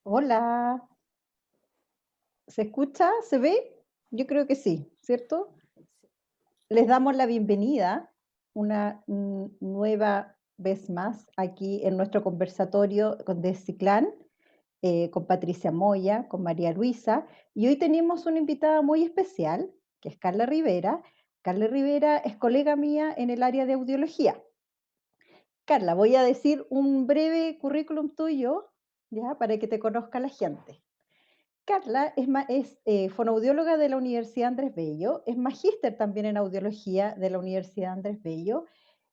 Hola, ¿se escucha? ¿Se ve? Yo creo que sí, ¿cierto? Les damos la bienvenida una nueva vez más aquí en nuestro conversatorio de Ciclán, con Patricia Moya, con María Luisa, y hoy tenemos una invitada muy especial, que es Carla Rivera. Carla Rivera es colega mía en el área de audiología. Carla, voy a decir un breve currículum tuyo, ya, para que te conozca la gente. Carla es fonoaudióloga de la Universidad Andrés Bello, es magíster también en audiología de la Universidad Andrés Bello,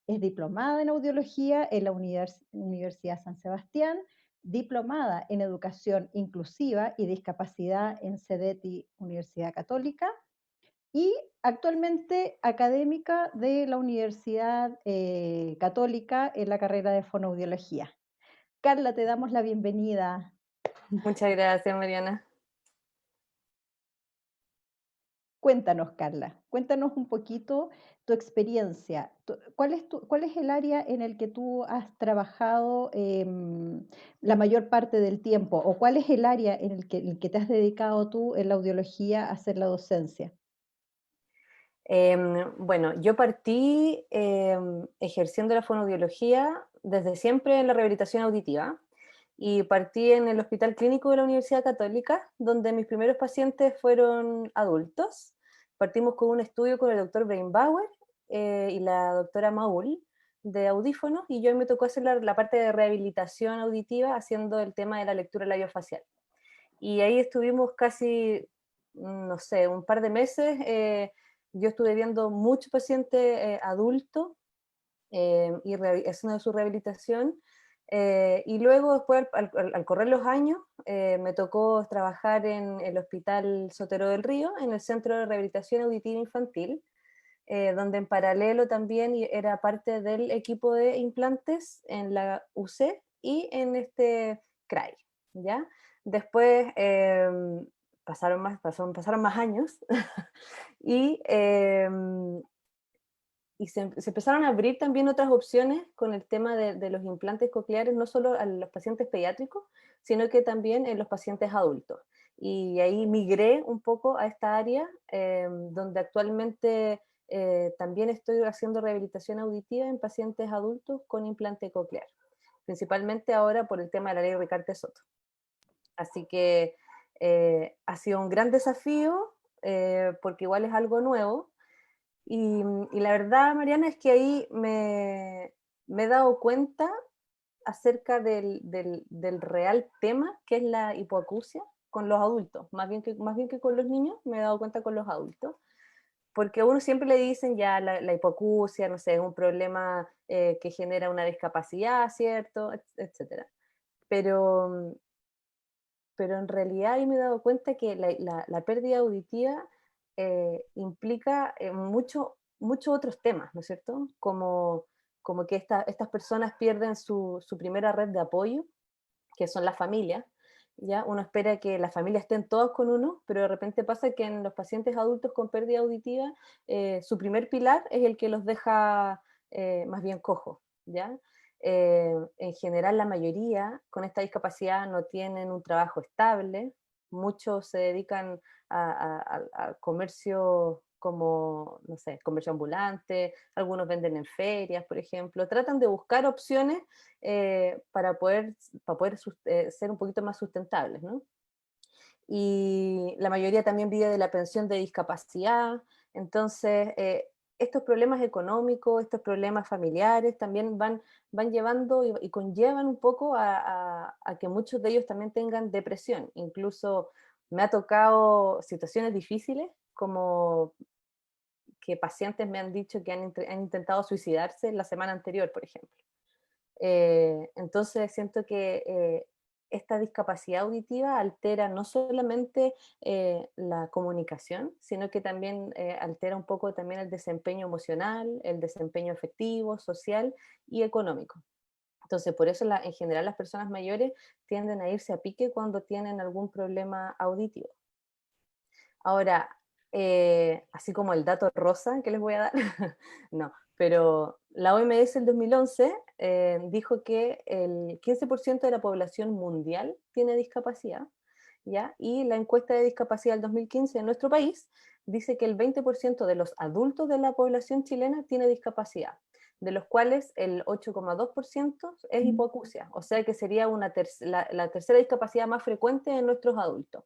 es diplomada en audiología en la Universidad San Sebastián, diplomada en educación inclusiva y discapacidad en CEDETI Universidad Católica y actualmente académica de la Universidad Católica en la carrera de fonoaudiología. Carla, te damos la bienvenida. Muchas gracias, Mariana. Cuéntanos, Carla, cuéntanos un poquito tu experiencia. ¿Cuál es el área en el que tú has trabajado la mayor parte del tiempo? ¿O cuál es el área en el que te has dedicado tú en la audiología a hacer la docencia? Bueno, yo partí ejerciendo la fonoaudiología desde siempre en la rehabilitación auditiva y partí en el Hospital Clínico de la Universidad Católica, donde mis primeros pacientes fueron adultos. Partimos con un estudio con el doctor Brainbauer y la doctora Maul de audífonos, y yo me tocó hacer la parte de rehabilitación auditiva haciendo el tema de la lectura labiofacial. Y ahí estuvimos casi, no sé, un par de meses. Yo estuve viendo mucho paciente adulto y haciendo su rehabilitación. Y luego, después, al correr los años, me tocó trabajar en el Hospital Sotero del Río, en el Centro de Rehabilitación Auditiva Infantil, donde en paralelo también era parte del equipo de implantes en la UC y en este CRAI, ¿ya? Después pasaron más años y, se empezaron a abrir también otras opciones con el tema de los implantes cocleares, no solo a los pacientes pediátricos, sino que también en los pacientes adultos. Y ahí migré un poco a esta área, donde actualmente también estoy haciendo rehabilitación auditiva en pacientes adultos con implante coclear, principalmente ahora por el tema de la ley Ricarte Soto. Así que ha sido un gran desafío, porque igual es algo nuevo, y la verdad, Mariana, es que ahí me he dado cuenta acerca del real tema, que es la hipoacusia con los adultos, más bien que con los niños. Me he dado cuenta con los adultos, porque a uno siempre le dicen ya la hipoacusia, no sé, es un problema que genera una discapacidad, ¿cierto? Etcétera. Pero, pero en realidad ahí me he dado cuenta que la pérdida auditiva implica muchos otros temas, ¿no es cierto? Como que estas personas pierden su primera red de apoyo, que son las familias. ¿Ya? Uno espera que las familias estén todas con uno, pero de repente pasa que en los pacientes adultos con pérdida auditiva, su primer pilar es el que los deja más bien cojos, ¿ya? En general, la mayoría con esta discapacidad no tienen un trabajo estable, muchos se dedican a comercio como, no sé, comercio ambulante, algunos venden en ferias, por ejemplo, tratan de buscar opciones para poder ser un poquito más sustentables, ¿no? Y la mayoría también vive de la pensión de discapacidad. Entonces, estos problemas económicos, estos problemas familiares también van llevando y conllevan un poco a que muchos de ellos también tengan depresión. Incluso me ha tocado situaciones difíciles, como que pacientes me han dicho que han intentado suicidarse la semana anterior, por ejemplo. Entonces siento que esta discapacidad auditiva altera no solamente la comunicación, sino que también altera un poco también el desempeño emocional, el desempeño afectivo, social y económico. Entonces, por eso en general las personas mayores tienden a irse a pique cuando tienen algún problema auditivo. Ahora, así como el dato rosa que les voy a dar, no, pero la OMS en 2011 dijo que el 15% de la población mundial tiene discapacidad, ¿ya? Y la encuesta de discapacidad del 2015 en nuestro país dice que el 20% de los adultos de la población chilena tiene discapacidad, de los cuales el 8,2% es hipoacusia, o sea que sería la tercera discapacidad más frecuente en nuestros adultos.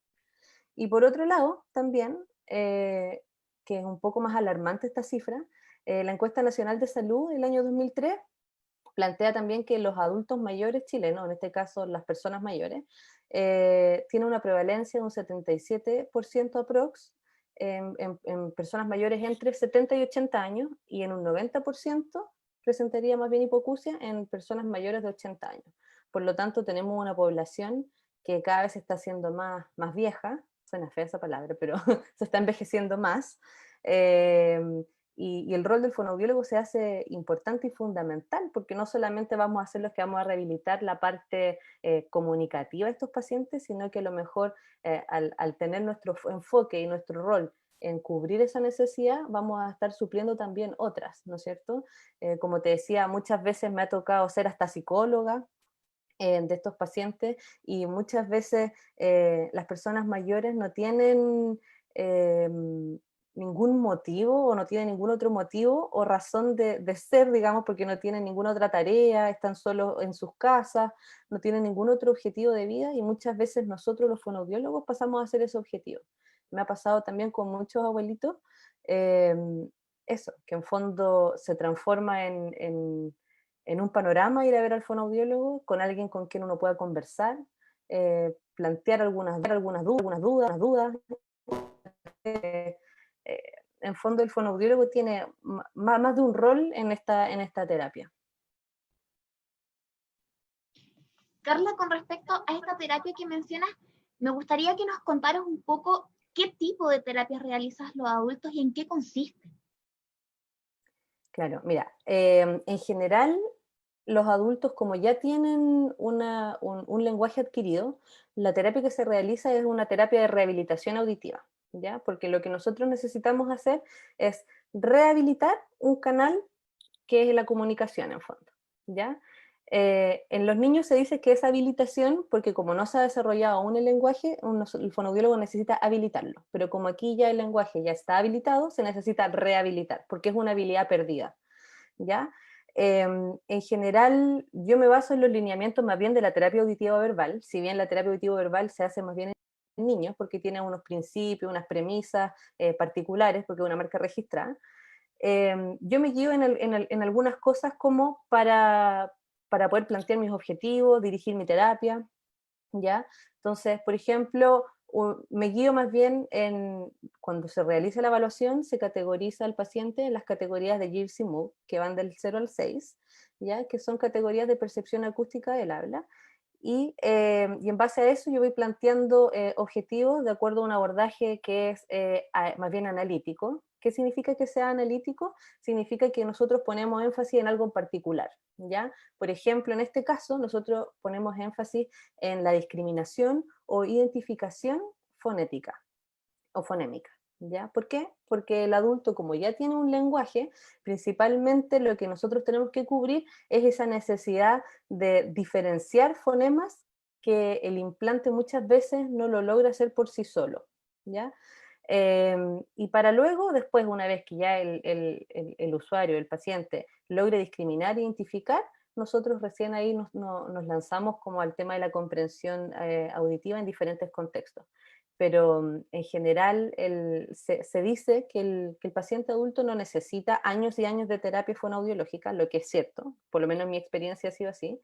Y por otro lado, también, que es un poco más alarmante esta cifra, la encuesta nacional de salud del año 2003 plantea también que los adultos mayores chilenos, en este caso las personas mayores, tienen una prevalencia de un 77% aprox en personas mayores entre 70 y 80 años, y en un 90% presentaría más bien hipoacusia en personas mayores de 80 años. Por lo tanto, tenemos una población que cada vez está siendo más vieja, suena fea esa palabra, pero se está envejeciendo más, y el rol del fonoaudiólogo se hace importante y fundamental, porque no solamente vamos a hacer los que vamos a rehabilitar la parte comunicativa de estos pacientes, sino que a lo mejor al tener nuestro enfoque y nuestro rol en cubrir esa necesidad, vamos a estar supliendo también otras, ¿no es cierto? Como te decía, muchas veces me ha tocado ser hasta psicóloga de estos pacientes, y muchas veces las personas mayores no tienen ningún motivo, o no tienen ningún otro motivo o razón de ser, digamos, porque no tienen ninguna otra tarea, están solos en sus casas, no tienen ningún otro objetivo de vida, y muchas veces nosotros los fonoaudiólogos pasamos a ser ese objetivo. Me ha pasado también con muchos abuelitos, eh, eso, que en fondo se transforma en un panorama ir a ver al fonoaudiólogo con alguien con quien uno pueda conversar, plantear algunas dudas. eh, eh, en fondo el fonoaudiólogo tiene más de un rol en esta terapia. Carla, con respecto a esta terapia que mencionas, me gustaría que nos contaras un poco qué tipo de terapias realizas los adultos y en qué consiste. Claro, mira, en general los adultos, como ya tienen un lenguaje adquirido, la terapia que se realiza es una terapia de rehabilitación auditiva, ¿ya? Porque lo que nosotros necesitamos hacer es rehabilitar un canal que es la comunicación en fondo, ¿ya? En los niños se dice que es habilitación porque como no se ha desarrollado aún el lenguaje, el fonoaudiólogo necesita habilitarlo, pero como aquí ya el lenguaje ya está habilitado, se necesita rehabilitar, porque es una habilidad perdida, ¿ya? En general, yo me baso en los lineamientos más bien de la terapia auditiva verbal, si bien la terapia auditiva verbal se hace más bien en niños, porque tiene unos principios, unas premisas particulares, porque es una marca registrada. Yo me guío en algunas cosas como para poder plantear mis objetivos, dirigir mi terapia, ¿ya? Entonces, por ejemplo, me guío más bien cuando se realiza la evaluación, se categoriza al paciente en las categorías de Gibbs y Moog, que van del 0 al 6, ¿ya? Que son categorías de percepción acústica del habla, y en base a eso yo voy planteando objetivos de acuerdo a un abordaje que es más bien analítico. ¿Qué significa que sea analítico? Significa que nosotros ponemos énfasis en algo en particular, ¿ya? Por ejemplo, en este caso, nosotros ponemos énfasis en la discriminación o identificación fonética o fonémica, ¿ya? ¿Por qué? Porque el adulto, como ya tiene un lenguaje, principalmente lo que nosotros tenemos que cubrir es esa necesidad de diferenciar fonemas que el implante muchas veces no lo logra hacer por sí solo, ¿ya? Y para luego, después, una vez que ya el usuario, el paciente, logre discriminar e identificar, nosotros recién ahí nos lanzamos como al tema de la comprensión auditiva en diferentes contextos. Pero en general se dice que el paciente adulto no necesita años y años de terapia fonoaudiológica, lo que es cierto, por lo menos en mi experiencia ha sido así.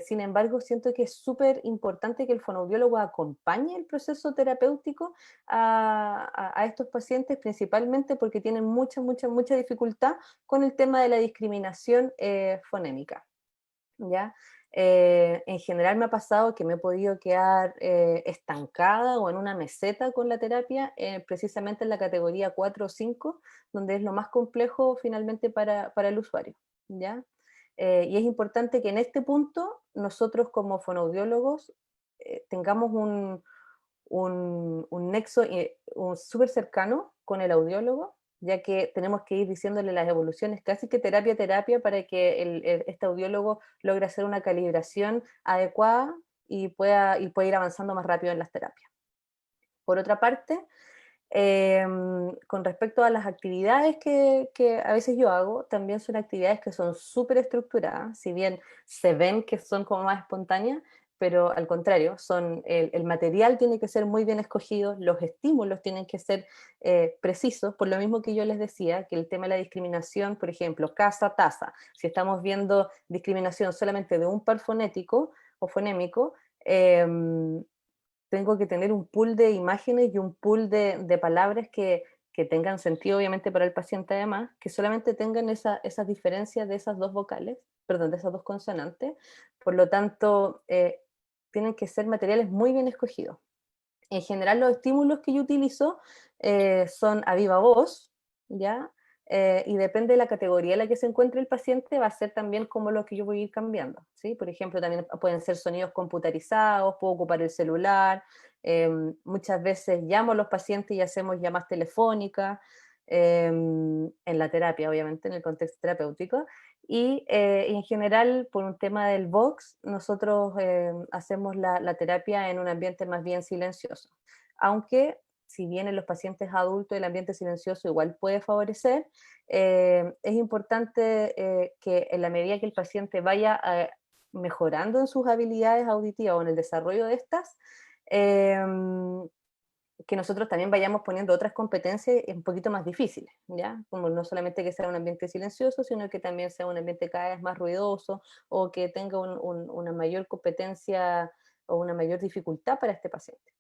Sin embargo, siento que es súper importante que el fonoaudiólogo acompañe el proceso terapéutico a estos pacientes, principalmente porque tienen mucha dificultad con el tema de la discriminación fonémica, ¿ya? En general me ha pasado que me he podido quedar estancada o en una meseta con la terapia, precisamente en la categoría 4 o 5, donde es lo más complejo finalmente para el usuario, ¿ya? Y es importante que en este punto nosotros como fonoaudiólogos tengamos un nexo súper cercano con el audiólogo, ya que tenemos que ir diciéndole las evoluciones casi que terapia a terapia para que este audiólogo logre hacer una calibración adecuada y pueda ir avanzando más rápido en las terapias. Por otra parte, con respecto a las actividades que a veces yo hago, también son actividades que son súper estructuradas, si bien se ven que son como más espontáneas, pero al contrario, el material tiene que ser muy bien escogido, los estímulos tienen que ser precisos, por lo mismo que yo les decía, que el tema de la discriminación, por ejemplo, casa, taza, si estamos viendo discriminación solamente de un par fonético o fonémico, tengo que tener un pool de imágenes y un pool de palabras que tengan sentido, obviamente, para el paciente además, que solamente tengan esas diferencias de esas dos vocales, perdón, de esas dos consonantes. Por lo tanto, tienen que ser materiales muy bien escogidos. En general, los estímulos que yo utilizo son a viva voz, ¿ya? Y depende de la categoría en la que se encuentre el paciente, va a ser también como lo que yo voy a ir cambiando, ¿sí? Por ejemplo, también pueden ser sonidos computarizados, puedo ocupar el celular, muchas veces llamo a los pacientes y hacemos llamadas telefónicas, en la terapia, obviamente, en el contexto terapéutico, y en general, por un tema del Vox, nosotros hacemos la terapia en un ambiente más bien silencioso, aunque si bien en los pacientes adultos el ambiente silencioso igual puede favorecer, es importante que en la medida que el paciente vaya mejorando en sus habilidades auditivas o en el desarrollo de estas, que nosotros también vayamos poniendo otras competencias un poquito más difíciles, ¿ya? Como no solamente que sea un ambiente silencioso, sino que también sea un ambiente cada vez más ruidoso o que tenga una mayor competencia o una mayor dificultad para este paciente,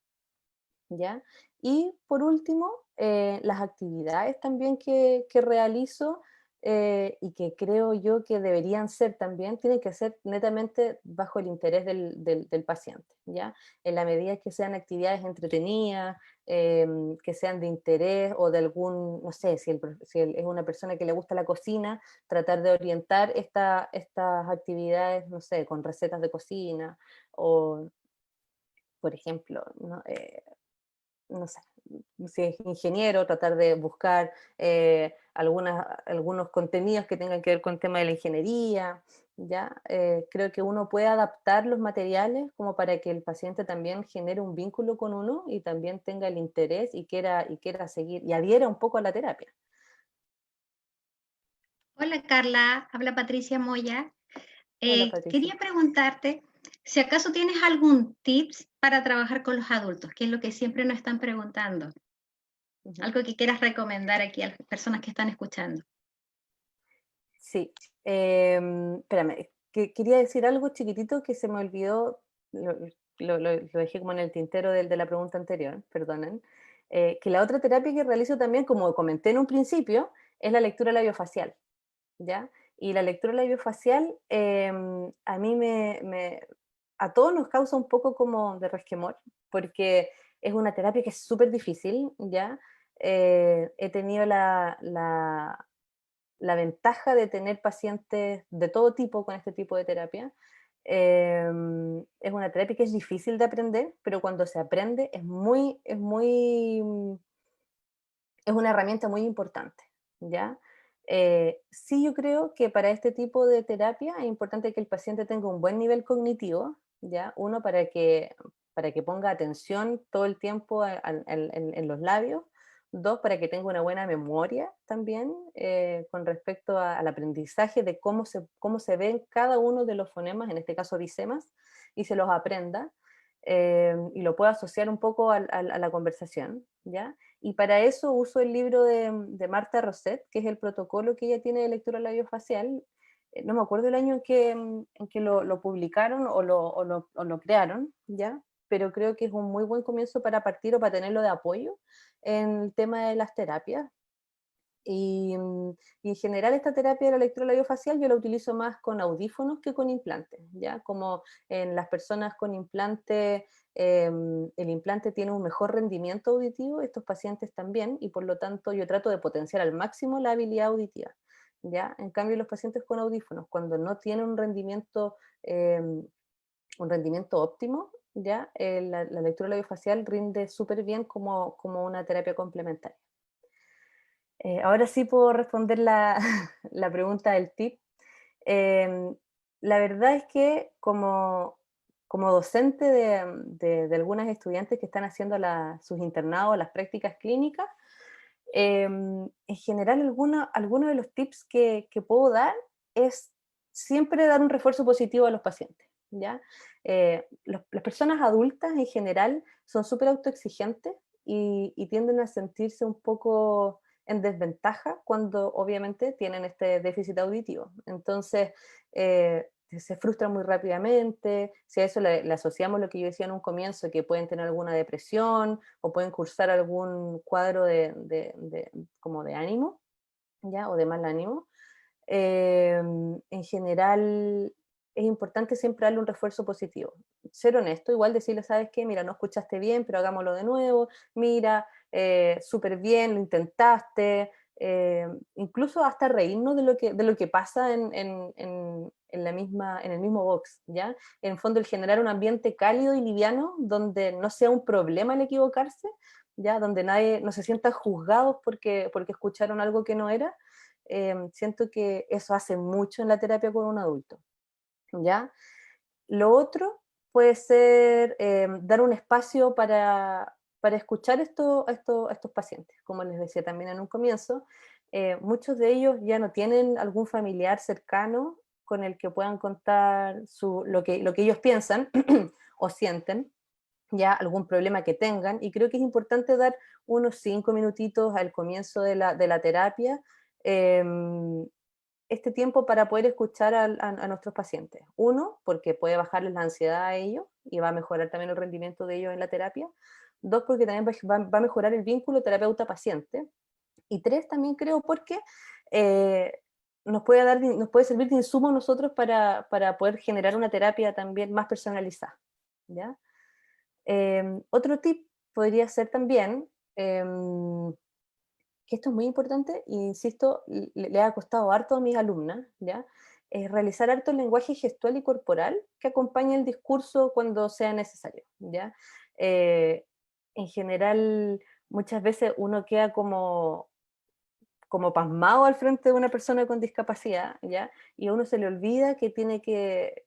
¿ya? Y por último, las actividades también que realizo y que creo yo que deberían ser también, tienen que ser netamente bajo el interés del paciente, ¿ya? En la medida que sean actividades entretenidas, que sean de interés o de algún, no sé, si es una persona que le gusta la cocina, tratar de orientar estas actividades, no sé, con recetas de cocina o, por ejemplo, ¿no? No sé, si es ingeniero, tratar de buscar algunos contenidos que tengan que ver con el tema de la ingeniería, ¿ya? Creo que uno puede adaptar los materiales como para que el paciente también genere un vínculo con uno y también tenga el interés y quiera seguir y adhiera un poco a la terapia. Hola Carla, habla Patricia Moya. Hola, Patricia. Quería preguntarte si acaso tienes algún tips para trabajar con los adultos, que es lo que siempre nos están preguntando. Algo que quieras recomendar aquí a las personas que están escuchando. Sí, espérame, quería decir algo chiquitito que se me olvidó, lo dejé como en el tintero de la pregunta anterior, perdonen, que la otra terapia que realizo también, como comenté en un principio, es la lectura labiofacial, ¿ya? Y la lectura labiofacial a mí a todos nos causa un poco como de resquemor, porque es una terapia que es súper difícil, ¿ya? He tenido la ventaja de tener pacientes de todo tipo con este tipo de terapia. Es una terapia que es difícil de aprender, pero cuando se aprende es una herramienta muy importante, ¿ya? Sí, yo creo que para este tipo de terapia es importante que el paciente tenga un buen nivel cognitivo, ¿ya? Uno, para que ponga atención todo el tiempo en los labios. Dos, para que tenga una buena memoria también con respecto al aprendizaje de cómo se ven cada uno de los fonemas, en este caso disemas, y se los aprenda y lo pueda asociar un poco a la conversación, ¿ya? Y para eso uso el libro de Marta Rosset, que es el protocolo que ella tiene de lectura labiofacial. No me acuerdo el año en que lo publicaron o lo crearon, ¿ya? Pero creo que es un muy buen comienzo para partir o para tenerlo de apoyo en el tema de las terapias. Y en general esta terapia de la lectura labiofacial yo la utilizo más con audífonos que con implantes, ¿ya? Como en las personas con implante, el implante tiene un mejor rendimiento auditivo, estos pacientes también, y por lo tanto yo trato de potenciar al máximo la habilidad auditiva, ¿ya? En cambio los pacientes con audífonos, cuando no tienen un rendimiento óptimo, ¿ya? La lectura labiofacial rinde súper bien como una terapia complementaria. Ahora sí puedo responder la, la pregunta del tip. Em, la verdad es que como docente de algunas estudiantes que están haciendo sus internados, las prácticas clínicas, en general alguno de los tips que puedo dar es siempre dar un refuerzo positivo a los pacientes, ¿ya? Las personas adultas en general son súper autoexigentes y tienden a sentirse un poco en desventaja cuando obviamente tienen este déficit auditivo. Entonces, se frustran muy rápidamente, si a eso le asociamos lo que yo decía en un comienzo, que pueden tener alguna depresión o pueden cursar algún cuadro como de ánimo, ¿ya? O de mal ánimo, en general es importante siempre darle un refuerzo positivo. Ser honesto, igual decirle, ¿sabes qué? Mira, no escuchaste bien, pero hagámoslo de nuevo. Mira, súper bien, lo intentaste. Incluso hasta reírnos de lo que pasa en el mismo box, ¿ya? En el fondo, el generar un ambiente cálido y liviano donde no sea un problema el equivocarse, ¿ya? Donde nadie no se sienta juzgados porque escucharon algo que no era. Siento que eso hace mucho en la terapia con un adulto, ¿ya? Lo otro puede ser dar un espacio para escuchar a estos pacientes. Como les decía también en un comienzo, muchos de ellos ya no tienen algún familiar cercano con el que puedan contar lo que ellos piensan o sienten, ya algún problema que tengan, y creo que es importante dar unos 5 minutitos al comienzo de la terapia, este tiempo para poder escuchar a nuestros pacientes. Uno, porque puede bajarles la ansiedad a ellos y va a mejorar también el rendimiento de ellos en la terapia. Dos, porque también va a mejorar el vínculo terapeuta-paciente. Y tres, también creo porque eh, nos puede servir de insumo a nosotros para poder generar una terapia también más personalizada, ¿ya? Otro tip podría ser también, que esto es muy importante, e insisto, le ha costado harto a mis alumnas, ¿ya? Es realizar harto el lenguaje gestual y corporal que acompañe el discurso cuando sea necesario, ¿ya? Eh, en general, muchas veces uno queda como pasmado al frente de una persona con discapacidad, ¿ya? Y a uno se le olvida que tiene que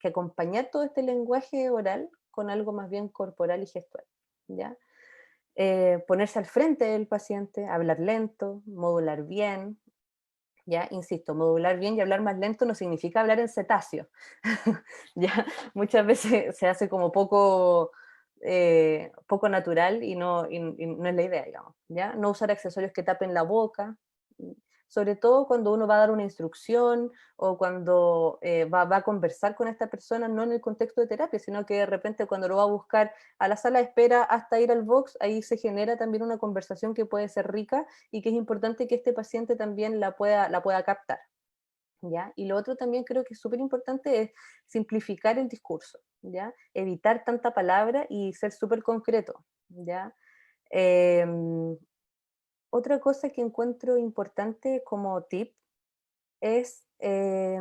acompañar todo este lenguaje oral con algo más bien corporal y gestual, ¿ya? Ponerse al frente del paciente, hablar lento, modular bien, ¿ya? Insisto, modular bien y hablar más lento no significa hablar en cetáceo, ¿ya? Muchas veces se hace como poco natural y y no es la idea, digamos, ¿ya? No usar accesorios que tapen la boca, sobre todo cuando uno va a dar una instrucción o cuando va a conversar con esta persona, no en el contexto de terapia, sino que de repente cuando lo va a buscar a la sala de espera hasta ir al box, ahí se genera también una conversación que puede ser rica y que es importante que este paciente también la pueda captar, ¿ya? Y lo otro también creo que es súper importante es simplificar el discurso, ¿ya? Evitar tanta palabra y ser súper concreto, ¿ya? Otra cosa que encuentro importante como tip es que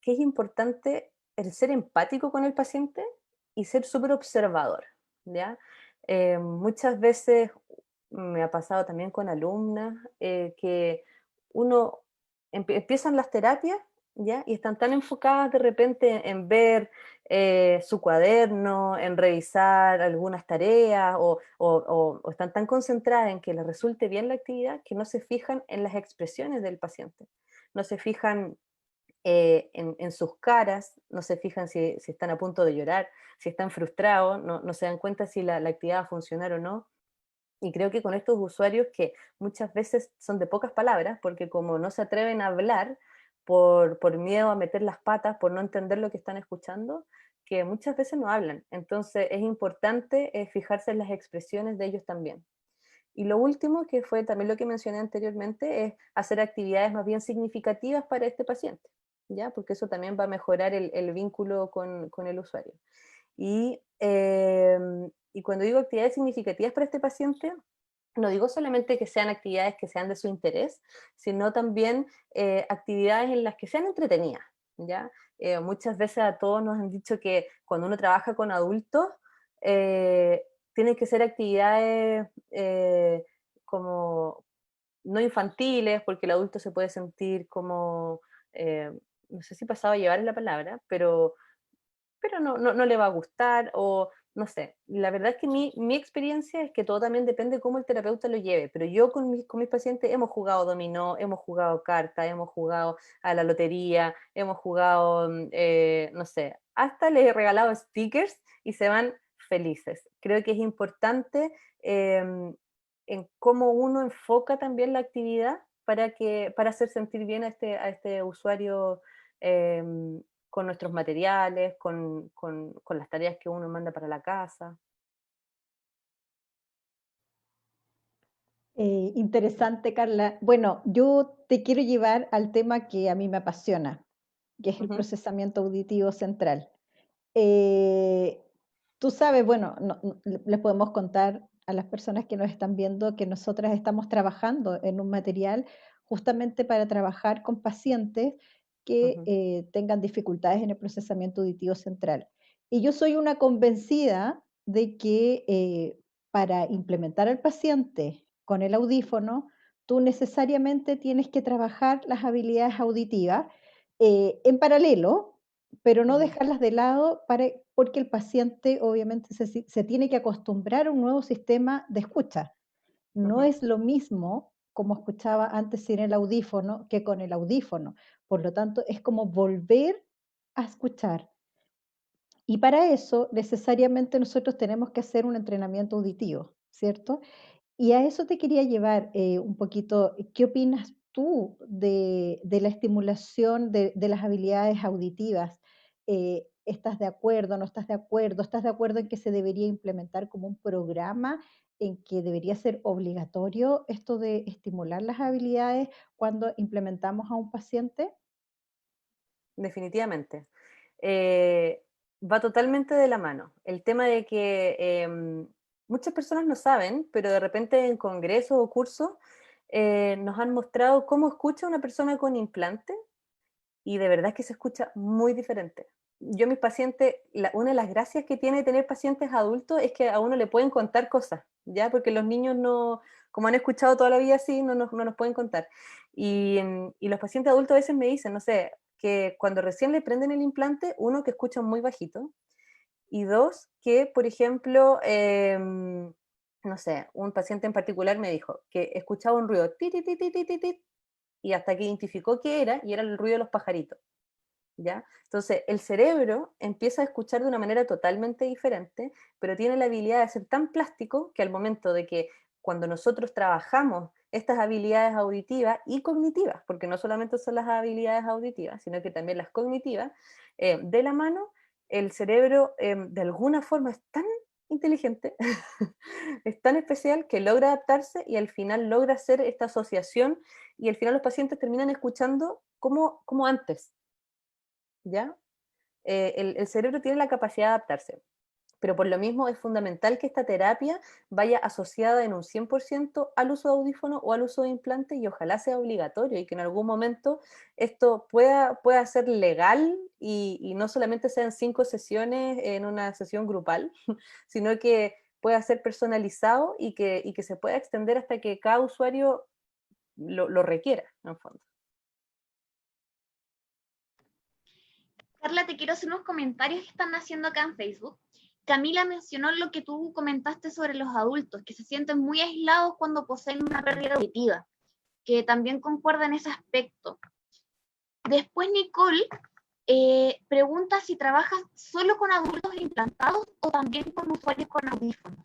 es importante el ser empático con el paciente y ser súper observador, ¿ya? Muchas veces me ha pasado también con alumnas que uno empiezan las terapias, ¿ya? Y están tan enfocadas de repente en ver su cuaderno, en revisar algunas tareas o están tan concentradas en que les resulte bien la actividad que no se fijan en las expresiones del paciente, no se fijan en sus caras, no se fijan si están a punto de llorar, si están frustrados, no se dan cuenta si la actividad va a funcionar o no. Y creo que con estos usuarios que muchas veces son de pocas palabras, porque como no se atreven a hablar por miedo a meter las patas, por no entender lo que están escuchando, que muchas veces no hablan. Entonces es importante fijarse en las expresiones de ellos también. Y lo último, que fue también lo que mencioné anteriormente, es hacer actividades más bien significativas para este paciente, ¿ya? Porque eso también va a mejorar el vínculo con el usuario. Y cuando digo actividades significativas para este paciente, no digo solamente que sean actividades que sean de su interés, sino también actividades en las que sean entretenidas, ¿ya? Muchas veces a todos nos han dicho que cuando uno trabaja con adultos, tienen que ser actividades como no infantiles, porque el adulto se puede sentir como, no sé si pasado a llevar es la palabra, pero no le va a gustar, o no sé. La verdad es que mi experiencia es que todo también depende de cómo el terapeuta lo lleve, pero yo con mis pacientes hemos jugado dominó, hemos jugado carta, hemos jugado a la lotería, hemos jugado, no sé, hasta les he regalado stickers y se van felices. Creo que es importante en cómo uno enfoca también la actividad para hacer sentir bien a este usuario, con nuestros materiales, con las tareas que uno manda para la casa. Interesante, Carla. Bueno, yo te quiero llevar al tema que a mí me apasiona, que es el Ujú, procesamiento auditivo central. Eh, Tú sabes, bueno, les podemos contar a las personas que nos están viendo que nosotras estamos trabajando en un material justamente para trabajar con pacientes que ujú, tengan dificultades en el procesamiento auditivo central. Y yo soy una convencida de que para implementar al paciente con el audífono, tú necesariamente tienes que trabajar las habilidades auditivas en paralelo, pero no ujú, dejarlas de lado porque el paciente obviamente se tiene que acostumbrar a un nuevo sistema de escucha. No ujú. es lo mismo como escuchaba antes sin el audífono que con el audífono. Por lo tanto, es como volver a escuchar. Y para eso necesariamente nosotros tenemos que hacer un entrenamiento auditivo, ¿cierto? Y a eso te quería llevar un poquito, ¿qué opinas tú de la estimulación de las habilidades auditivas? ¿Estás de acuerdo, no estás de acuerdo? ¿Estás de acuerdo en que se debería implementar como un programa en que debería ser obligatorio esto de estimular las habilidades cuando implementamos a un paciente? Definitivamente. Va totalmente de la mano. El tema de que muchas personas no saben, pero de repente en congresos o cursos nos han mostrado cómo escucha una persona con implante, y de verdad que se escucha muy diferente. Yo a mis pacientes, una de las gracias que tiene tener pacientes adultos es que a uno le pueden contar cosas, ¿ya? Porque los niños no, como han escuchado toda la vida así, no nos pueden contar. Y los pacientes adultos a veces me dicen, no sé, que cuando recién le prenden el implante, uno, que escucha muy bajito, y dos, que por ejemplo, no sé, un paciente en particular me dijo que escuchaba un ruido, ti, ti, ti, ti, ti, ti, ti, y hasta que identificó qué era, y era el ruido de los pajaritos. ¿Ya? Entonces, el cerebro empieza a escuchar de una manera totalmente diferente, pero tiene la habilidad de ser tan plástico que al momento de que cuando nosotros trabajamos estas habilidades auditivas y cognitivas, porque no solamente son las habilidades auditivas, sino que también las cognitivas, de la mano, el cerebro de alguna forma es tan inteligente, es tan especial que logra adaptarse y al final logra hacer esta asociación, y al final los pacientes terminan escuchando como antes, ¿ya? El cerebro tiene la capacidad de adaptarse, pero por lo mismo es fundamental que esta terapia vaya asociada en un 100% al uso de audífono o al uso de implante, y ojalá sea obligatorio y que en algún momento esto pueda ser legal, y no solamente sean 5 sesiones en una sesión grupal, sino que pueda ser personalizado y que se pueda extender hasta que cada usuario lo requiera, en fondo. Carla, te quiero hacer unos comentarios que están haciendo acá en Facebook. Camila mencionó lo que tú comentaste sobre los adultos, que se sienten muy aislados cuando poseen una pérdida auditiva, que también concuerda en ese aspecto. Después Nicole pregunta si trabajas solo con adultos implantados o también con usuarios con audífonos.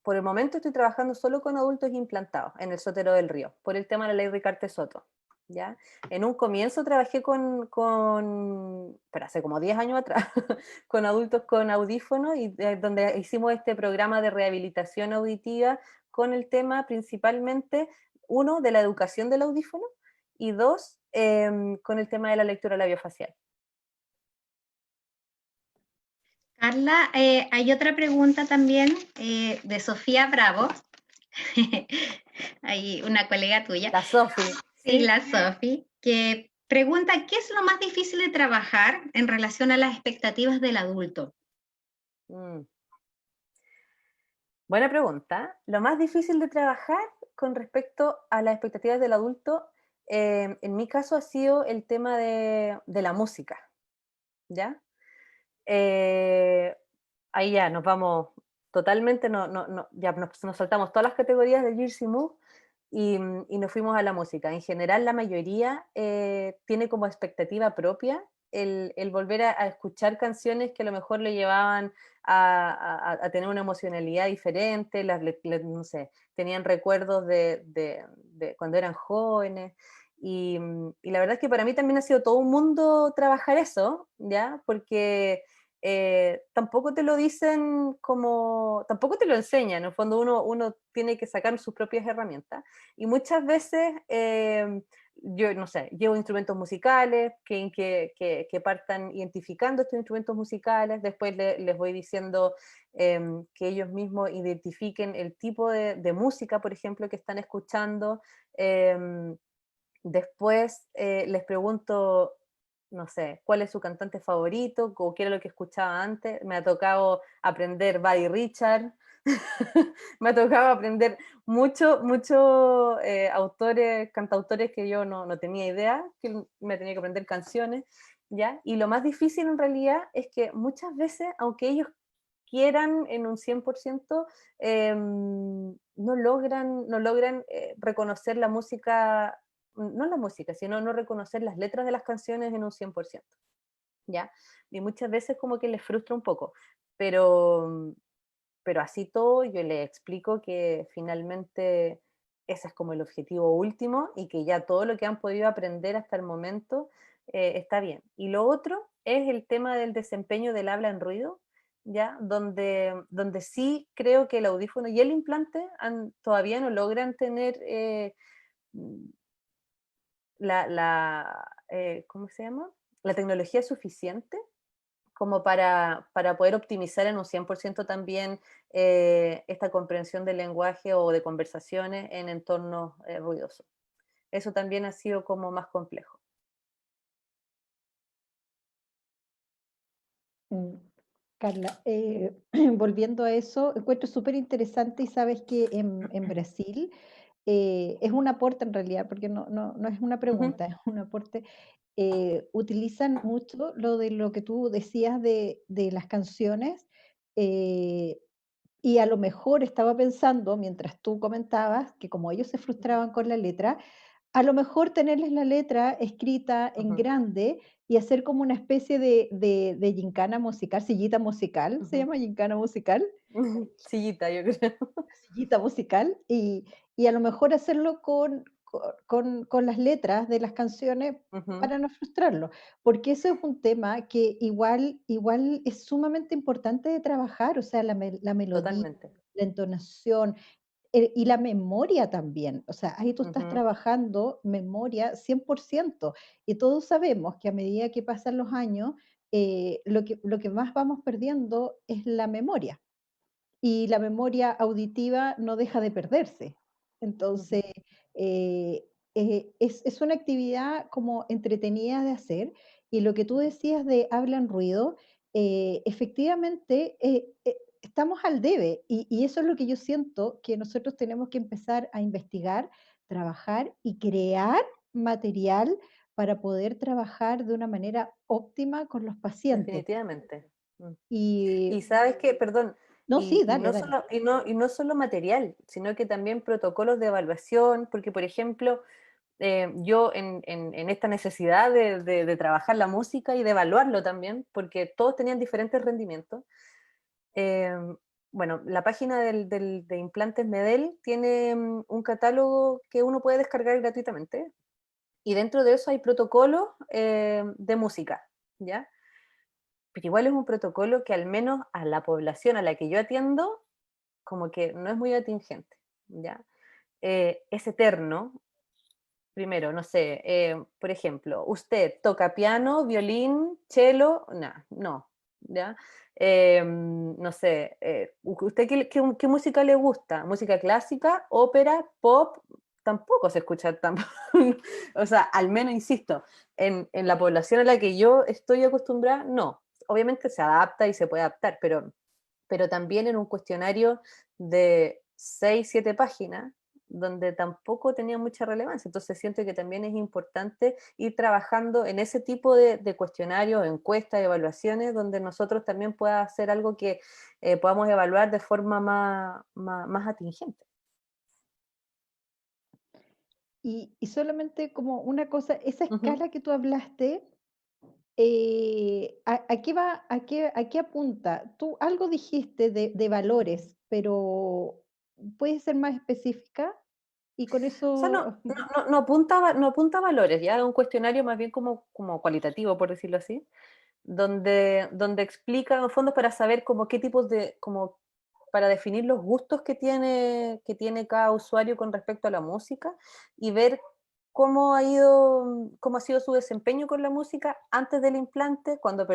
Por el momento estoy trabajando solo con adultos implantados en el Sotero del Río, por el tema de la ley Ricarte Soto, ¿ya? En un comienzo trabajé pero hace como 10 años atrás, con adultos con audífonos, y donde hicimos este programa de rehabilitación auditiva con el tema principalmente, uno, de la educación del audífono, y dos, con el tema de la lectura labiofacial. Carla, hay otra pregunta también de Sofía Bravo, hay una colega tuya, La Sofi, sí, ¿sí? la Sofi, que pregunta, ¿qué es lo más difícil de trabajar en relación a las expectativas del adulto? Mm. Buena pregunta. Lo más difícil de trabajar con respecto a las expectativas del adulto, en mi caso ha sido el tema de la música, ¿ya? Eh, Ahí ya nos vamos totalmente, ya nos saltamos todas las categorías de Jersey Move y nos fuimos a la música. En general, la mayoría tiene como expectativa propia el volver a escuchar canciones que a lo mejor le llevaban a tener una emocionalidad diferente, no sé, tenían recuerdos de cuando eran jóvenes. Y la verdad es que para mí también ha sido todo un mundo trabajar eso, ¿ya? Porque tampoco te lo dicen como, tampoco te lo enseñan, en el fondo uno tiene que sacar sus propias herramientas. Y muchas veces, yo no sé, llevo instrumentos musicales que partan identificando estos instrumentos musicales, después les voy diciendo que ellos mismos identifiquen el tipo de música, por ejemplo, que están escuchando. Después les pregunto, no sé, cuál es su cantante favorito o qué era lo que escuchaba antes. Me ha tocado aprender Buddy Richard, me ha tocado aprender mucho autores, cantautores que yo no tenía idea, que me tenía que aprender canciones, ¿ya? Y lo más difícil en realidad es que muchas veces, aunque ellos quieran en un 100%, no logran reconocer la música, no la música, sino no reconocer las letras de las canciones en un 100%, ¿ya? Y muchas veces como que les frustra un poco, pero, pero así todo yo les explico que finalmente ese es como el objetivo último y que ya todo lo que han podido aprender hasta el momento está bien. Y lo otro es el tema del desempeño del habla en ruido, ¿ya? Donde sí creo que el audífono y el implante todavía no logran tener ¿cómo se llama? La tecnología suficiente como para poder optimizar en un 100% también esta comprensión del lenguaje o de conversaciones en entornos ruidosos. Eso también ha sido como más complejo. Mm, Carla, volviendo a eso, encuentro súper interesante y sabes que en Brasil es un aporte en realidad, porque no es una Ujú, pregunta, es un aporte. Utilizan mucho lo de lo que tú decías de las canciones, eh, y a lo mejor estaba pensando, mientras tú comentabas, que como ellos se frustraban con la letra, a lo mejor tenerles la letra escrita en ujú, grande y hacer como una especie de gincana musical, sillita musical, se ujú. llama gincana musical, Sillita, yo creo. sillita musical, y a lo mejor hacerlo con las letras de las canciones Ujú, para no frustrarlo, porque eso es un tema que igual es sumamente importante de trabajar, o sea, la melodía, totalmente. la entonación, y la memoria también, o sea, ahí tú estás Ujú, trabajando memoria 100%, y todos sabemos que a medida que pasan los años, lo que más vamos perdiendo es la memoria, y la memoria auditiva no deja de perderse. Entonces, ujú, es una actividad como entretenida de hacer, y lo que tú ujú. decías de habla en ruido, efectivamente, estamos al debe, y eso es lo que yo siento que nosotros tenemos que empezar a investigar, trabajar y crear material para poder trabajar de una manera óptima con los pacientes. Definitivamente. Mm. Y Y sabes qué, perdón, no, sí, y dale, no dale. solo, y no solo material, sino que también protocolos de evaluación, porque por ejemplo, yo en esta necesidad de trabajar la música y de evaluarlo también, porque todos tenían diferentes rendimientos, eh, bueno, la página de Implantes Medel tiene un catálogo que uno puede descargar gratuitamente, y dentro de eso hay protocolos de música, ¿ya? Pero igual es un protocolo que al menos a la población a la que yo atiendo, como que no es muy atingente, ¿ya? Es eterno. Primero, no sé, por ejemplo, usted toca piano, violín, cello, no, ¿ya? No sé, ¿usted qué música le gusta? ¿Música clásica, ópera, pop? Tampoco se escucha tan... O sea, al menos, insisto, en la población a la que yo estoy acostumbrada, no. Obviamente se adapta y se puede adaptar, pero pero también en un cuestionario de 6, 7 páginas, donde tampoco tenía mucha relevancia. Entonces siento que también es importante ir trabajando en ese tipo de cuestionarios, encuestas, evaluaciones, donde nosotros también pueda hacer algo que podamos evaluar de forma más atingente. Y solamente como una cosa, esa Ujú. escala que tú hablaste, ¿a qué va, a qué apunta? Tú algo dijiste de valores, pero ¿puedes ser más específica? Y con O sea, eso, no apunta a valores, ya es un cuestionario más bien como cualitativo, por decirlo así, donde explica, en el fondo, para saber como qué tipos como para definir los gustos que tiene cada usuario con respecto a la música y ver cómo ha sido su desempeño con la música antes del implante, cuando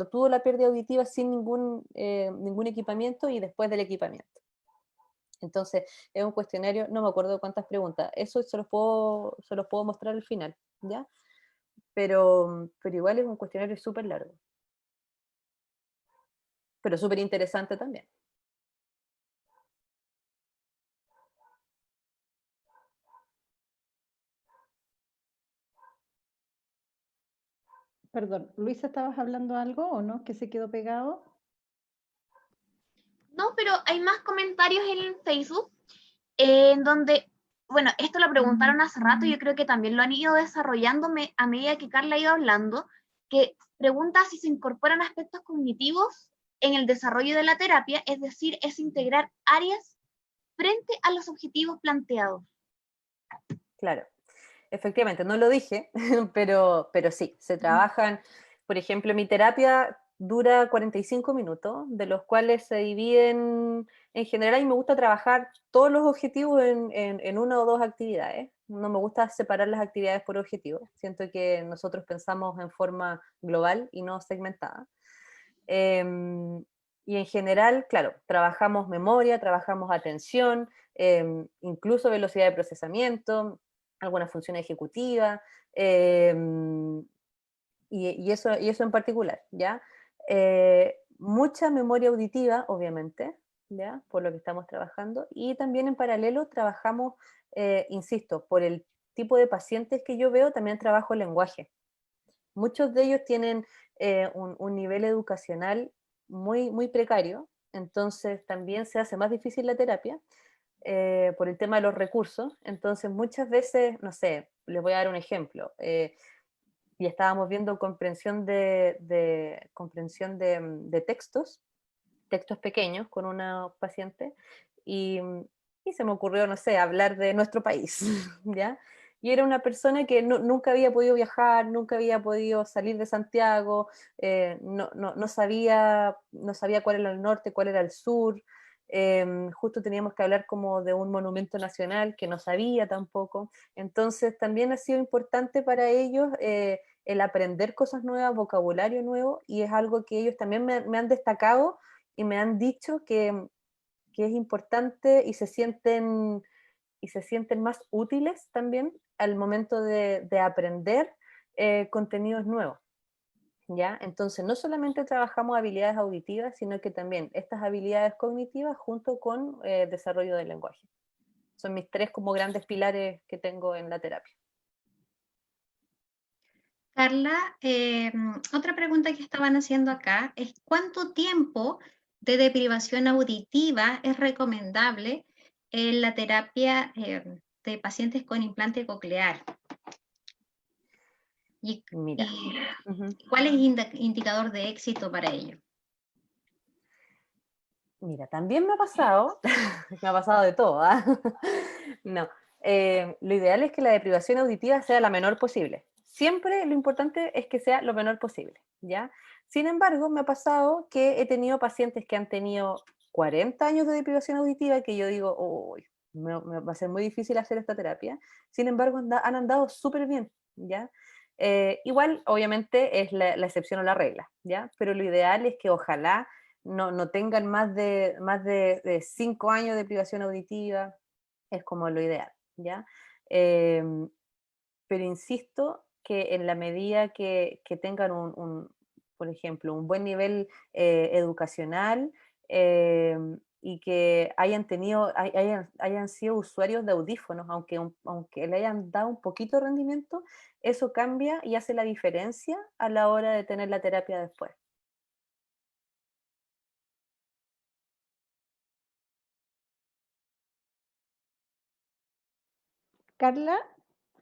tuvo la pérdida auditiva sin ningún equipamiento y después del equipamiento. Entonces, es un cuestionario, no me acuerdo cuántas preguntas, eso se los puedo mostrar al final, ¿ya? Pero igual es un cuestionario súper largo, pero súper interesante también. perdón, Luisa, ¿estabas hablando algo o no? ¿Que se quedó pegado? No, pero hay más comentarios en el Facebook en donde, bueno, esto lo preguntaron hace rato, yo creo que también lo han ido desarrollando a medida que Carla ha ido hablando, que pregunta si se incorporan aspectos cognitivos en el desarrollo de la terapia, es decir, es integrar áreas frente a los objetivos planteados. Claro, efectivamente, no lo dije, pero sí, se trabajan, por ejemplo, mi terapia dura 45 minutos, de los cuales se dividen, en general, y me gusta trabajar todos los objetivos en una o dos actividades. No me gusta separar las actividades por objetivo. Siento que nosotros pensamos en forma global y no segmentada. Y en general, claro, trabajamos memoria, trabajamos atención, incluso velocidad de procesamiento, algunas funciones ejecutivas, y eso en particular, ¿ya? Mucha memoria auditiva, obviamente, ¿ya? Por lo que estamos trabajando, y también en paralelo trabajamos, insisto, por el tipo de pacientes que yo veo, también trabajo el lenguaje. Muchos de ellos tienen un nivel educacional muy, muy precario, entonces también se hace más difícil la terapia por el tema de los recursos. Entonces muchas veces, no sé, les voy a dar un ejemplo. Y estábamos viendo comprensión de textos pequeños con una paciente, y se me ocurrió, no sé, hablar de nuestro país, ¿ya? Y era una persona que nunca había podido viajar, nunca había podido salir de Santiago, no sabía cuál era el norte, cuál era el sur. Justo teníamos que hablar como de un monumento nacional que no sabía tampoco. Entonces también ha sido importante para ellos el aprender cosas nuevas, vocabulario nuevo, y es algo que ellos también me han destacado y me han dicho que es importante, y se sienten más útiles también al momento de aprender contenidos nuevos, ¿ya? Entonces, no solamente trabajamos habilidades auditivas, sino que también estas habilidades cognitivas junto con desarrollo del lenguaje. Son mis 3 como grandes pilares que tengo en la terapia. Carla, otra pregunta que estaban haciendo acá es ¿cuánto tiempo de deprivación auditiva es recomendable en la terapia de pacientes con implante coclear? ¿Y, Mira, y ujú. cuál es el indicador de éxito para ello? Mira, también me ha pasado, me ha pasado de todo, ¿ah? No, lo ideal es que la deprivación auditiva sea la menor posible. Siempre lo importante es que sea lo menor posible, ¿ya? Sin embargo, me ha pasado que he tenido pacientes que han tenido 40 años de deprivación auditiva que yo digo, uy, me va a ser muy difícil hacer esta terapia. Sin embargo, han andado súper bien, ¿ya? Igual, obviamente, es la excepción o la regla, ¿ya? Pero lo ideal es que ojalá no tengan más de 5 años de privación auditiva, es como lo ideal, ¿ya? Em, pero insisto que en la medida que tengan por ejemplo, un buen nivel educacional, y que hayan sido usuarios de audífonos, aunque le hayan dado un poquito de rendimiento, eso cambia y hace la diferencia a la hora de tener la terapia después. Carla,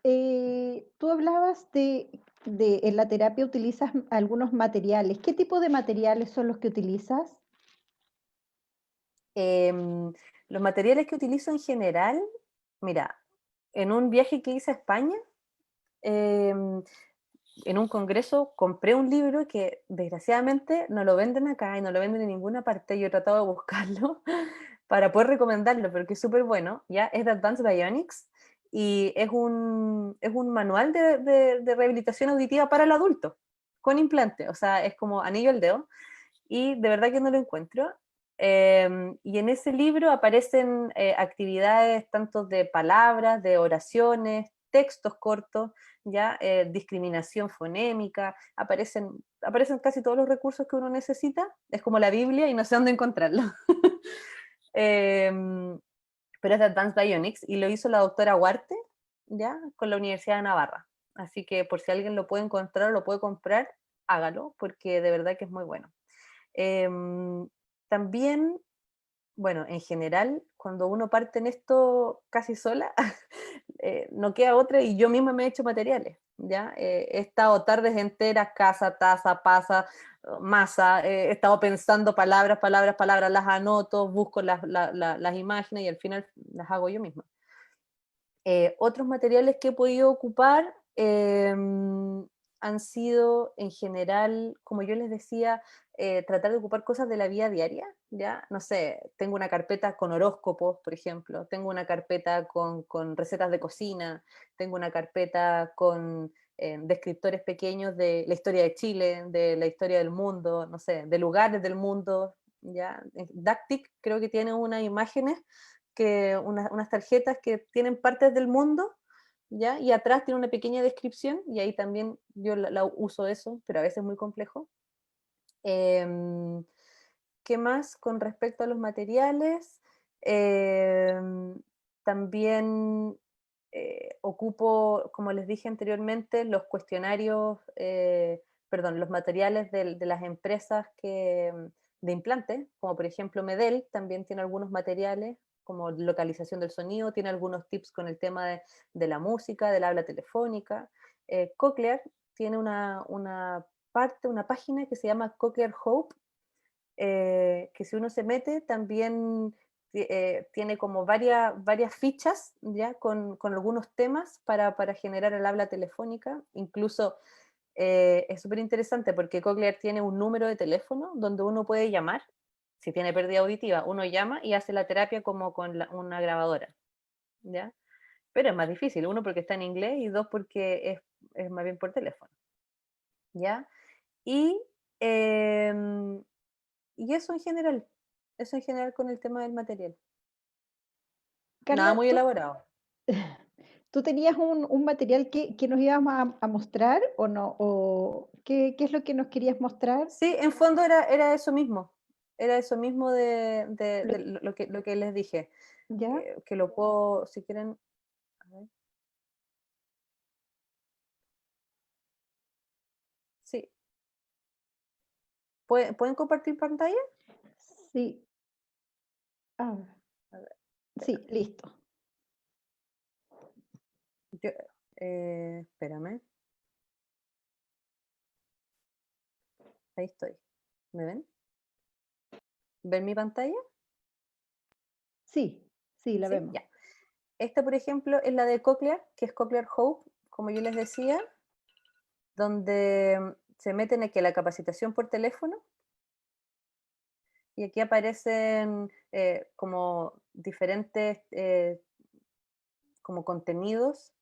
tú hablabas de en la terapia utilizas algunos materiales. ¿Qué tipo de materiales son los que utilizas? Los materiales que utilizo en general, mira, en un viaje que hice a España, em, en un congreso compré un libro que desgraciadamente no lo venden acá y no lo venden en ninguna parte. Yo he tratado de buscarlo para poder recomendarlo, pero que es súper bueno. ¿Ya? Es de Advanced Bionics y es un manual de rehabilitación auditiva para el adulto, con implante. O sea, es como anillo al dedo y de verdad que no lo encuentro. Y en ese libro aparecen actividades tanto de palabras, de oraciones, textos cortos, ya discriminación fonémica, aparecen casi todos los recursos que uno necesita. Es como la Biblia y no sé dónde encontrarlo. Em, pero es de Advanced Bionics y lo hizo la doctora Huarte, ya, con la Universidad de Navarra. Así que por si alguien lo puede encontrar o lo puede comprar, hágalo, porque de verdad que es muy bueno. También, bueno, en general, cuando uno parte en esto casi sola, no queda otra y yo misma me he hecho materiales, ¿ya? He estado tardes enteras, casa, taza, pasa, masa, he estado pensando palabras, palabras, palabras, las anoto, busco las imágenes y al final las hago yo misma. Otros materiales que he podido ocupar han sido en general, como yo les decía, tratar de ocupar cosas de la vida diaria, ¿ya? No sé, tengo una carpeta con horóscopos, por ejemplo, tengo una carpeta con recetas de cocina, tengo una carpeta con descriptores pequeños de la historia de Chile, de la historia del mundo, no sé, de lugares del mundo, ¿ya? Dactic creo que tiene unas imágenes unas tarjetas que tienen partes del mundo, ¿ya? Y atrás tiene una pequeña descripción, y ahí también yo la uso eso, pero a veces es muy complejo. ¿Qué más con respecto a los materiales? También ocupo, como les dije anteriormente, los cuestionarios, perdón, los materiales de las empresas de implantes, como por ejemplo Medel, también tiene algunos materiales como localización del sonido, tiene algunos tips con el tema de la música, del habla telefónica. Cochlear tiene una parte, una página que se llama Cochlear Hope, que si uno se mete también tiene como varias fichas ya con algunos temas para generar el habla telefónica. Incluso es súper interesante porque Cochlear tiene un número de teléfono donde uno puede llamar. Si tiene pérdida auditiva, uno llama y hace la terapia como con una grabadora, ¿ya? Pero es más difícil, uno porque está en inglés y dos porque es más bien por teléfono, ¿ya? Y, em, y eso en general con el tema del material. Nada Carla, muy elaborado. ¿tú tenías un material que nos íbamos a mostrar o no? ¿O qué es lo que nos querías mostrar? Sí, en fondo era eso mismo Lo- de lo que les dije, ¿Ya? que lo puedo, si quieren, a ver. Sí, ¿pueden compartir pantalla? Sí. Ah, A ver, sí, espérame. listo. Yo, espérame, ahí estoy. ¿Me ven? ¿Ven mi pantalla? Sí, sí, la Sí, vemos. ya. Esta, por ejemplo, es la de Cochlear, que es Cochlear Hope, como yo les decía, donde se meten aquí a la capacitación por teléfono y aquí aparecen como diferentes como contenidos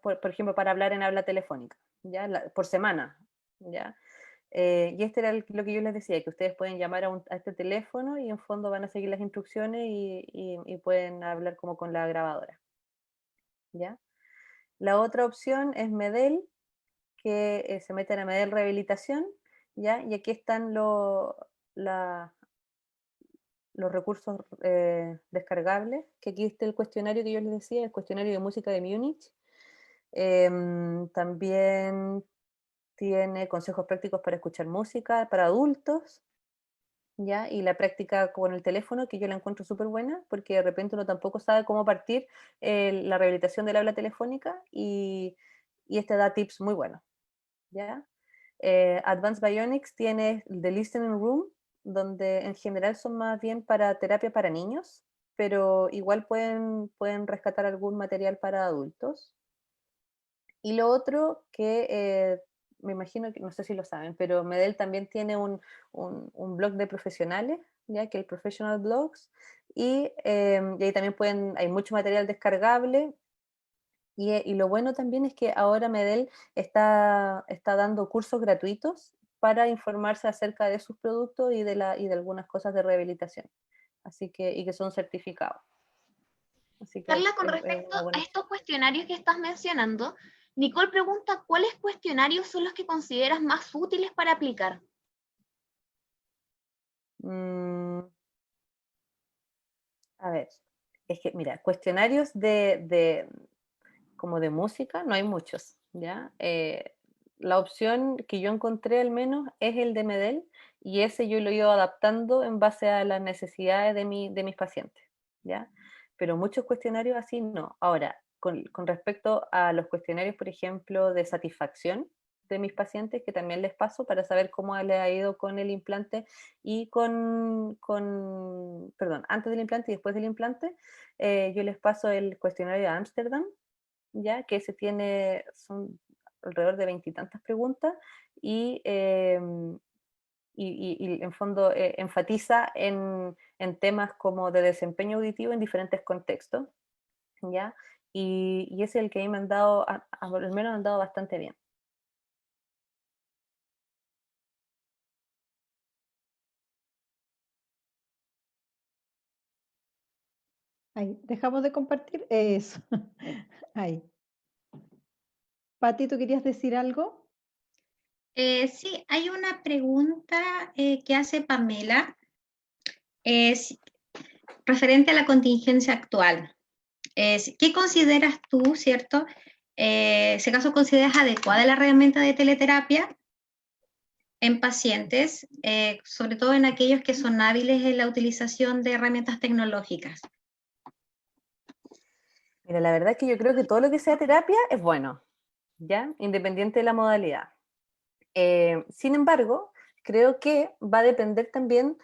por ejemplo, para hablar en habla telefónica, ¿ya? Por semana, ¿ya? Y este era lo que yo les decía, que ustedes pueden llamar a este teléfono y en fondo van a seguir las instrucciones y pueden hablar como con la grabadora, ¿ya? La otra opción es Medel, que se meten a Medel Rehabilitación, ¿ya? Y aquí están los recursos descargables, que aquí está el cuestionario que yo les decía, el cuestionario de música de Múnich. También tiene consejos prácticos para escuchar música para adultos, ¿ya? Y la práctica con el teléfono, que yo la encuentro súper buena, porque de repente uno tampoco sabe cómo partir la rehabilitación del habla telefónica, y este da tips muy buenos, ¿ya? Advanced Bionics tiene The Listening Room, donde en general son más bien para terapia para niños, pero igual pueden rescatar algún material para adultos. Y lo otro que me imagino que, no sé si lo saben, pero Medel también tiene un blog de profesionales, ya que el Professional Blogs, y ahí también hay mucho material descargable. Y lo bueno también es que ahora Medel está dando cursos gratuitos para informarse acerca de sus productos y de algunas cosas de rehabilitación. Y que son certificados. Así que Carla, con es respecto una buena a estos opción. cuestionarios que estás mencionando, Nicole pregunta, ¿cuáles cuestionarios son los que consideras más útiles para aplicar? A ver, es que mira, cuestionarios como de música no hay muchos, ¿ya? La opción que yo encontré al menos es el de Medel, y ese yo lo he ido adaptando en base a las necesidades de mis pacientes, ¿ya? Pero muchos cuestionarios así no. Ahora, con respecto a los cuestionarios, por ejemplo, de satisfacción de mis pacientes, que también les paso para saber cómo les ha ido con el implante y perdón, antes del implante y después del implante, yo les paso el cuestionario de Ámsterdam, ya que son alrededor de 20 y tantas preguntas, y en fondo enfatiza en temas como de desempeño auditivo en diferentes contextos, ¿ya? Y es el que a mí me han dado, al menos me han dado bastante bien. Ahí, dejamos de compartir eso. Ahí. Pati, ¿tú querías decir algo? Sí, hay una pregunta que hace Pamela, es referente a la contingencia actual. ¿Qué consideras tú, cierto? Si acaso consideras adecuada la herramienta de teleterapia en pacientes, sobre todo en aquellos que son hábiles en la utilización de herramientas tecnológicas. Mira, la verdad es que yo creo que todo lo que sea terapia es bueno, ¿ya? Independiente de la modalidad. Sin embargo, creo que va a depender también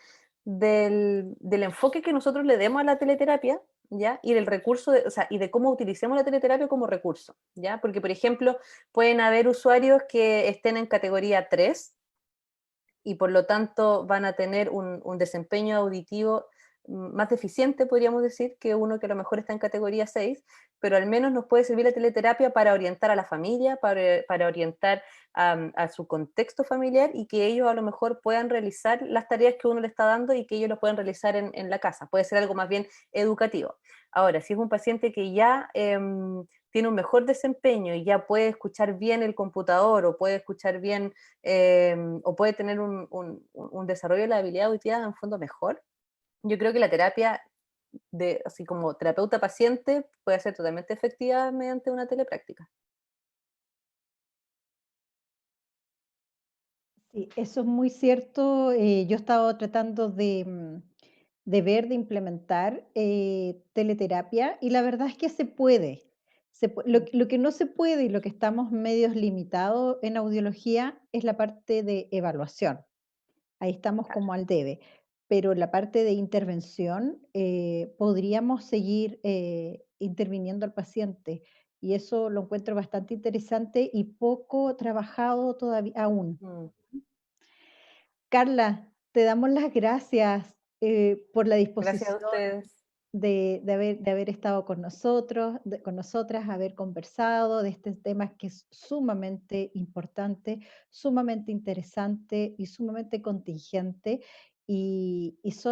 del enfoque que nosotros le demos a la teleterapia, ¿ya? Y del recurso, y de cómo utilicemos la teleterapia como recurso, ¿ya? Porque, por ejemplo, pueden haber usuarios que estén en categoría 3 y por lo tanto van a tener un desempeño auditivo más deficiente, podríamos decir, que uno que a lo mejor está en categoría 6, pero al menos nos puede servir la teleterapia para orientar a la familia, para orientar a su contexto familiar, y que ellos a lo mejor puedan realizar las tareas que uno le está dando y que ellos lo puedan realizar en la casa. Puede ser algo más bien educativo. Ahora, si es un paciente que ya tiene un mejor desempeño y ya puede escuchar bien el computador, o puede escuchar bien, o puede tener un desarrollo de la habilidad auditiva en fondo mejor, yo creo que la terapia así como terapeuta-paciente puede ser totalmente efectiva mediante una telepráctica. Sí, eso es muy cierto. Yo he estado tratando de ver, de implementar teleterapia, y la verdad es que se puede. Lo que no se puede y lo que estamos medios limitados en audiología es la parte de evaluación. Ahí estamos Claro. como al debe. Pero la parte de intervención, podríamos seguir interviniendo al paciente. Y eso lo encuentro bastante interesante y poco trabajado todavía aún. Mm. Carla, te damos las gracias por la Gracias a disposición ustedes. de haber estado con nosotros, con nosotras, haber conversado de este tema que es sumamente importante, sumamente interesante y sumamente contingente. Es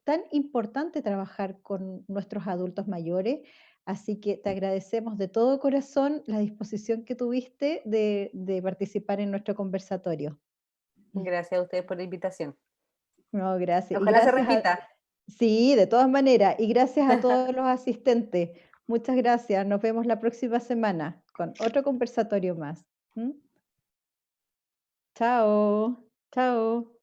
tan importante trabajar con nuestros adultos mayores, así que te agradecemos de todo corazón la disposición que tuviste de participar en nuestro conversatorio. Gracias a ustedes por la invitación. No, gracias. Y Ojalá se gracias repita. sí, de todas maneras. Y gracias a todos los asistentes. Muchas gracias. Nos vemos la próxima semana con otro conversatorio más. ¿Mm? Chao. Chao.